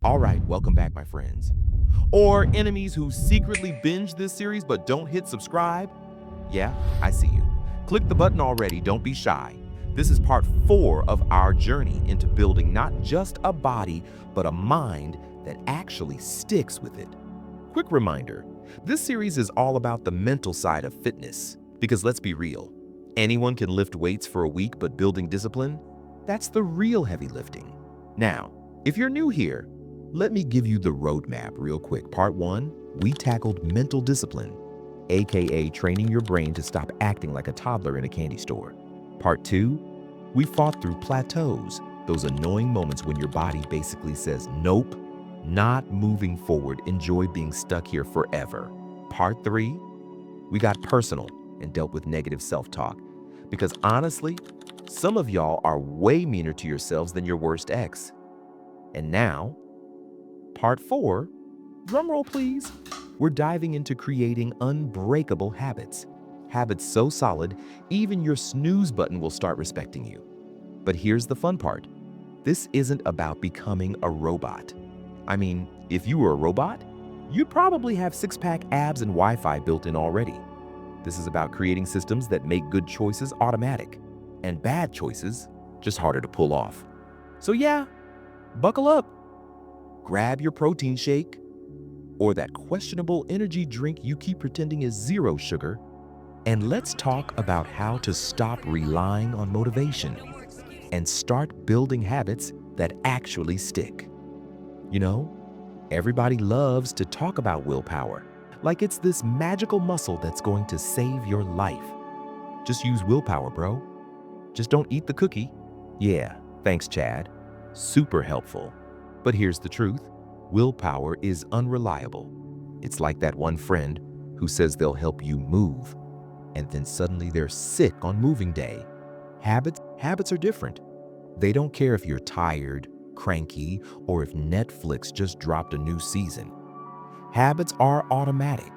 All right, welcome back, my friends. Or enemies who secretly binge this series but don't hit subscribe? Yeah, I see you. Click the button already, don't be shy. This is part 4 of our journey into building not just a body, but a mind that actually sticks with it. Quick reminder, this series is all about the mental side of fitness. Because let's be real, anyone can lift weights for a week, but building discipline, that's the real heavy lifting. Now, if you're new here, let me give you the roadmap real quick. Part 1, we tackled mental discipline, aka training your brain to stop acting like a toddler in a candy store. Part 2, we fought through plateaus, those annoying moments when your body basically says, nope, not moving forward, enjoy being stuck here forever. Part 3, we got personal and dealt with negative self-talk. Because honestly, some of y'all are way meaner to yourselves than your worst ex. And now, part 4, drumroll please, we're diving into creating unbreakable habits. Habits so solid, even your snooze button will start respecting you. But here's the fun part. This isn't about becoming a robot. I mean, if you were a robot, you'd probably have six-pack abs and Wi-Fi built in already. This is about creating systems that make good choices automatic and bad choices just harder to pull off. So yeah, buckle up. Grab your protein shake or that questionable energy drink you keep pretending is zero sugar, and let's talk about how to stop relying on motivation and start building habits that actually stick. You know, everybody loves to talk about willpower, like it's this magical muscle that's going to save your life. Just use willpower, bro. Just don't eat the cookie. Yeah, thanks, Chad. Super helpful. But here's the truth. Willpower is unreliable. It's like that one friend who says they'll help you move, and then suddenly they're sick on moving day. Habits are different. They don't care if you're tired, cranky, or if Netflix just dropped a new season. Habits are automatic.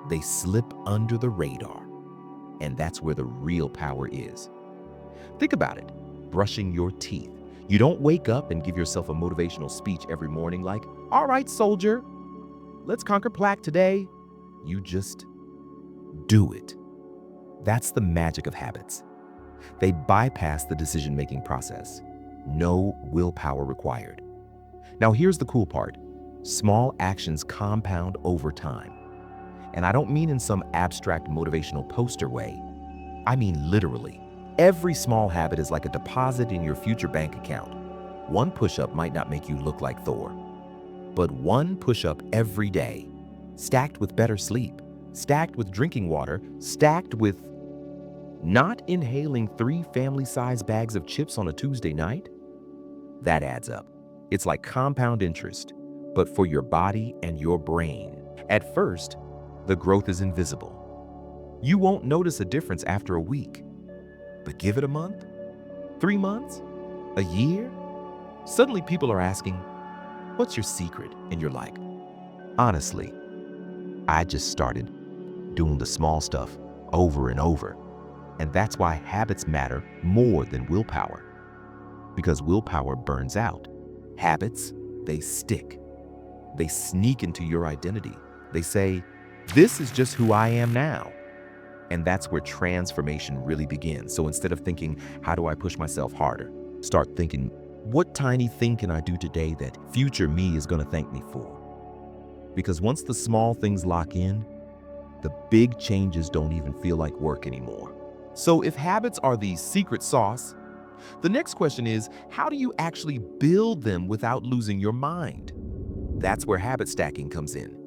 They slip under the radar. And that's where the real power is. Think about it. Brushing your teeth. You don't wake up and give yourself a motivational speech every morning like, all right, soldier, let's conquer plaque today. You just do it. That's the magic of habits. They bypass the decision-making process. No willpower required. Now here's the cool part. Small actions compound over time. And I don't mean in some abstract motivational poster way. I mean literally. Every small habit is like a deposit in your future bank account. One push-up might not make you look like Thor, but one push-up every day, stacked with better sleep, stacked with drinking water, stacked with not inhaling 3 family-sized bags of chips on a Tuesday night, that adds up. It's like compound interest, but for your body and your brain. At first, the growth is invisible. You won't notice a difference after a week. But give it a month, 3 months, a year, suddenly people are asking, what's your secret? And you're like, honestly, I just started doing the small stuff over and over. And that's why habits matter more than willpower. Because willpower burns out. Habits, they stick. They sneak into your identity. They say, this is just who I am now. And that's where transformation really begins. So instead of thinking, how do I push myself harder? Start thinking, what tiny thing can I do today that future me is going to thank me for? Because once the small things lock in, the big changes don't even feel like work anymore. So if habits are the secret sauce, the next question is, how do you actually build them without losing your mind? That's where habit stacking comes in.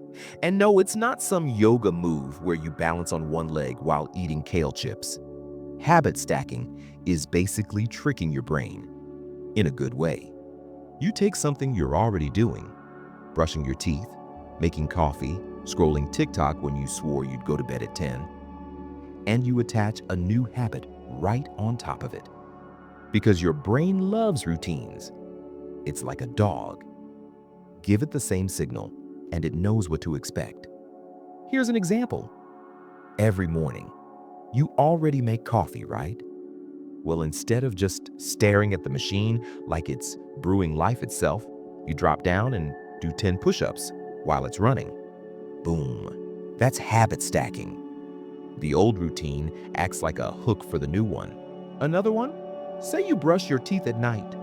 And no, it's not some yoga move where you balance on one leg while eating kale chips. Habit stacking is basically tricking your brain in a good way. You take something you're already doing, brushing your teeth, making coffee, scrolling TikTok when you swore you'd go to bed at 10, and you attach a new habit right on top of it. Because your brain loves routines. It's like a dog. Give it the same signal, and it knows what to expect. Here's an example. Every morning, you already make coffee, right? Well, instead of just staring at the machine like it's brewing life itself, you drop down and do 10 push-ups while it's running. Boom. That's habit stacking. The old routine acts like a hook for the new one. Another one? Say you brush your teeth at night.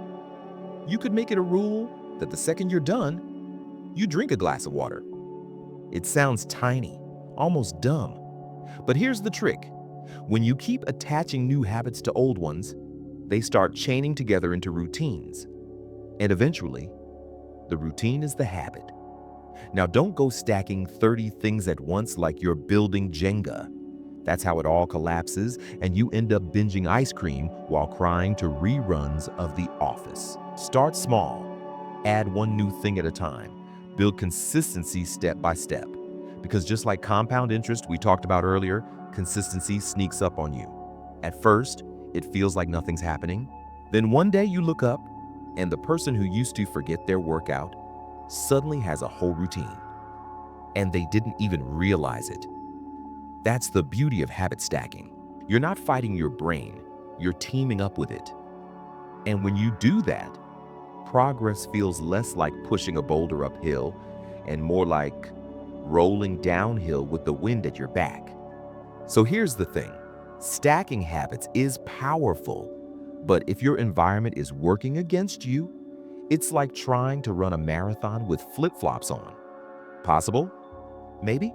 You could make it a rule that the second you're done, you drink a glass of water. It sounds tiny, almost dumb. But here's the trick. When you keep attaching new habits to old ones, they start chaining together into routines. And eventually, the routine is the habit. Now, don't go stacking 30 things at once like you're building Jenga. That's how it all collapses, and you end up binging ice cream while crying to reruns of The Office. Start small. Add one new thing at a time. Build consistency step by step. Because just like compound interest we talked about earlier, consistency sneaks up on you. At first, it feels like nothing's happening. Then one day you look up, and the person who used to forget their workout suddenly has a whole routine. And they didn't even realize it. That's the beauty of habit stacking. You're not fighting your brain, you're teaming up with it. And when you do that, progress feels less like pushing a boulder uphill and more like rolling downhill with the wind at your back. So here's the thing. Stacking habits is powerful, but if your environment is working against you, it's like trying to run a marathon with flip-flops on. Possible? Maybe?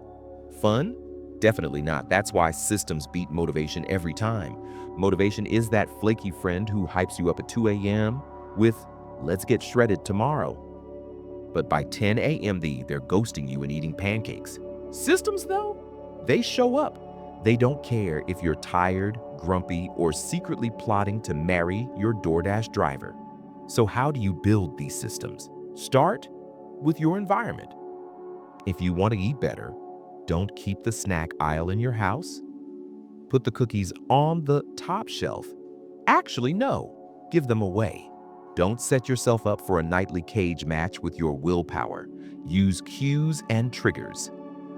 Fun? Definitely not. That's why systems beat motivation every time. Motivation is that flaky friend who hypes you up at 2 a.m. with, "Let's get shredded tomorrow." But by 10 a.m. they're ghosting you and eating pancakes. Systems, though, they show up. They don't care if you're tired, grumpy, or secretly plotting to marry your DoorDash driver. So how do you build these systems? Start with your environment. If you want to eat better, don't keep the snack aisle in your house. Put the cookies on the top shelf. Actually, no, give them away. Don't set yourself up for a nightly cage match with your willpower. Use cues and triggers.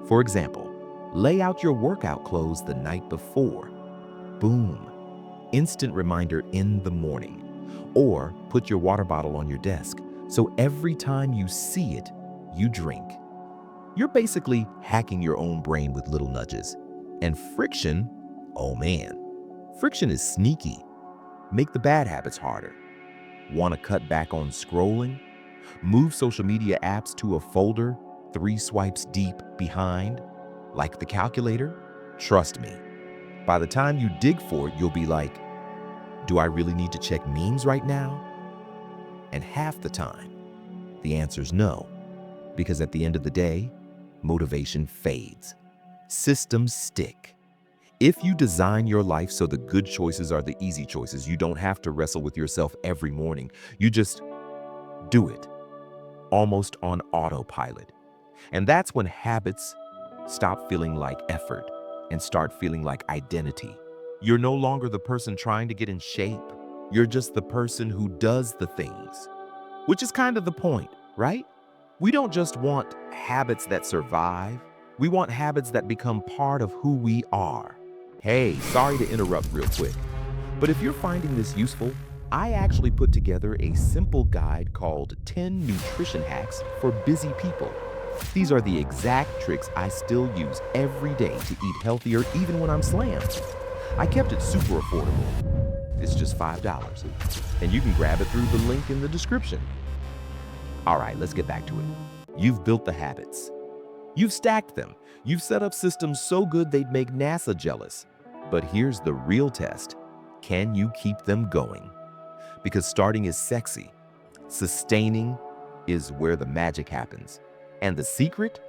For example, lay out your workout clothes the night before. Boom. Instant reminder in the morning. Or put your water bottle on your desk, so every time you see it, you drink. You're basically hacking your own brain with little nudges. And friction, oh man, friction is sneaky. Make the bad habits harder. Want to cut back on scrolling? Move social media apps to a folder 3 swipes deep behind, like the calculator? Trust me, by the time you dig for it, you'll be like, do I really need to check memes right now? And half the time, the answer's no, because at the end of the day, motivation fades. Systems stick. If you design your life so the good choices are the easy choices, you don't have to wrestle with yourself every morning. You just do it, almost on autopilot. And that's when habits stop feeling like effort and start feeling like identity. You're no longer the person trying to get in shape. You're just the person who does the things, which is kind of the point, right? We don't just want habits that survive. We want habits that become part of who we are. Hey, sorry to interrupt real quick, but if you're finding this useful, I actually put together a simple guide called 10 Nutrition Hacks for Busy People. These are the exact tricks I still use every day to eat healthier even when I'm slammed. I kept it super affordable. It's just $5, and you can grab it through the link in the description. All right, let's get back to it. You've built the habits. You've stacked them. You've set up systems so good they'd make NASA jealous. But here's the real test. Can you keep them going? Because starting is sexy. Sustaining is where the magic happens. And the secret?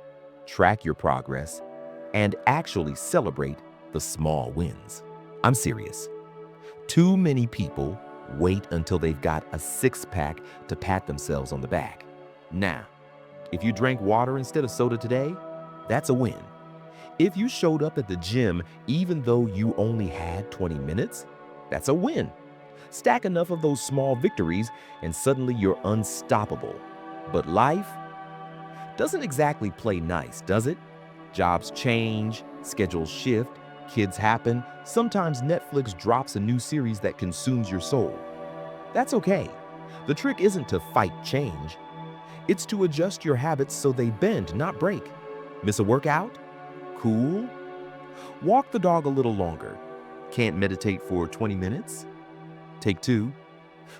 Track your progress and actually celebrate the small wins. I'm serious. Too many people wait until they've got a six-pack to pat themselves on the back. Now, if you drank water instead of soda today, that's a win. If you showed up at the gym even though you only had 20 minutes, that's a win. Stack enough of those small victories and suddenly you're unstoppable. But life doesn't exactly play nice, does it? Jobs change, schedules shift, kids happen. Sometimes Netflix drops a new series that consumes your soul. That's okay. The trick isn't to fight change. It's to adjust your habits so they bend, not break. Miss a workout? Cool. Walk the dog a little longer. Can't meditate for 20 minutes? Take two.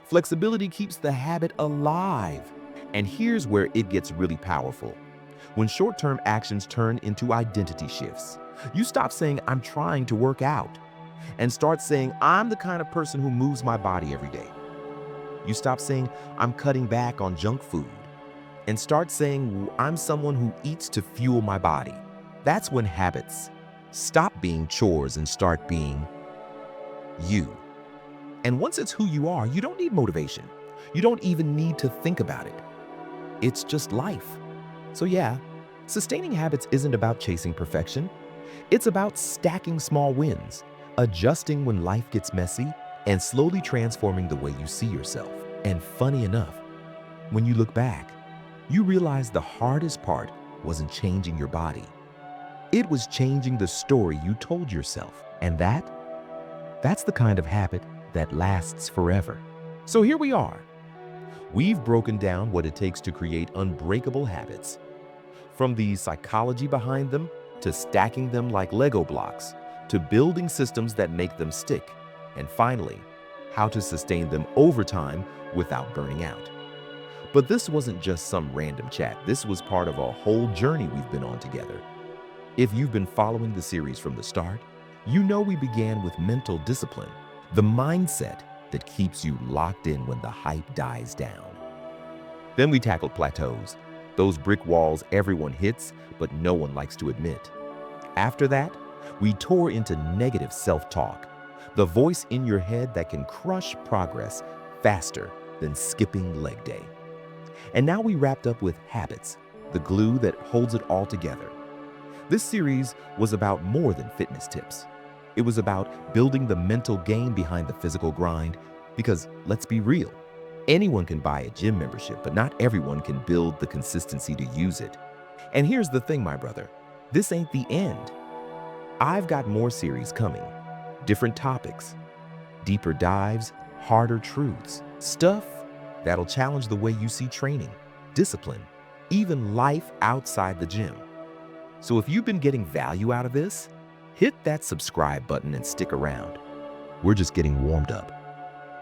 Flexibility keeps the habit alive. And here's where it gets really powerful. When short-term actions turn into identity shifts, you stop saying, I'm trying to work out, and start saying, I'm the kind of person who moves my body every day. You stop saying, I'm cutting back on junk food, and start saying, I'm someone who eats to fuel my body. That's when habits stop being chores and start being you. And once it's who you are, you don't need motivation. You don't even need to think about it. It's just life. So yeah, sustaining habits isn't about chasing perfection. It's about stacking small wins, adjusting when life gets messy, and slowly transforming the way you see yourself. And funny enough, when you look back, you realize the hardest part wasn't changing your body. It was changing the story you told yourself. And that's the kind of habit that lasts forever. So here we are. We've broken down what it takes to create unbreakable habits. From the psychology behind them, to stacking them like Lego blocks, to building systems that make them stick, and finally, how to sustain them over time without burning out. But this wasn't just some random chat. This was part of a whole journey we've been on together. If you've been following the series from the start, you know we began with mental discipline, the mindset that keeps you locked in when the hype dies down. Then we tackled plateaus, those brick walls everyone hits, but no one likes to admit. After that, we tore into negative self-talk, the voice in your head that can crush progress faster than skipping leg day. And now we wrapped up with habits, the glue that holds it all together. This series was about more than fitness tips. It was about building the mental game behind the physical grind, because let's be real, anyone can buy a gym membership, but not everyone can build the consistency to use it. And here's the thing, my brother, this ain't the end. I've got more series coming, different topics, deeper dives, harder truths, stuff that'll challenge the way you see training, discipline, even life outside the gym. So if you've been getting value out of this, hit that subscribe button and stick around. We're just getting warmed up.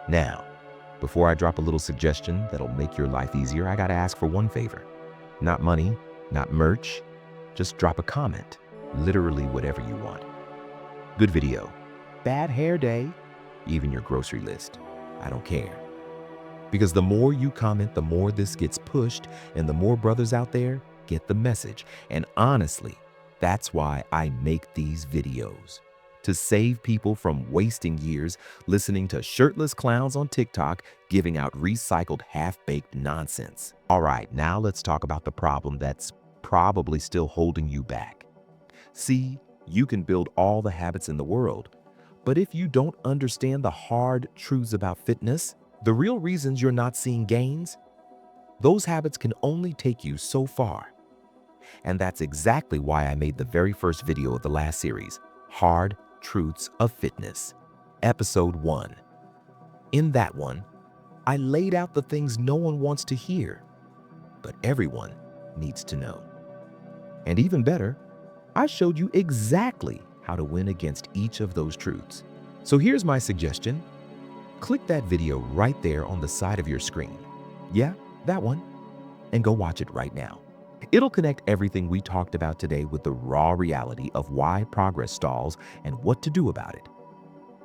Now, before I drop a little suggestion that'll make your life easier, I gotta ask for one favor. Not money, not merch, just drop a comment, literally whatever you want. Good video, bad hair day, even your grocery list. I don't care. Because the more you comment, the more this gets pushed, and the more brothers out there get the message. And honestly, that's why I make these videos. To save people from wasting years listening to shirtless clowns on TikTok giving out recycled half-baked nonsense. All right, now let's talk about the problem that's probably still holding you back. See, you can build all the habits in the world, but if you don't understand the hard truths about fitness, the real reasons you're not seeing gains, those habits can only take you so far. And that's exactly why I made the very first video of the last series, Hard Truths of Fitness, Episode 1. In that one, I laid out the things no one wants to hear, but everyone needs to know. And even better, I showed you exactly how to win against each of those truths. So here's my suggestion. Click that video right there on the side of your screen. Yeah, that one. And go watch it right now. It'll connect everything we talked about today with the raw reality of why progress stalls and what to do about it.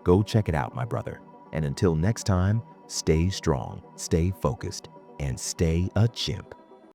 Go check it out, my brother. And until next time, stay strong, stay focused, and stay a chimp.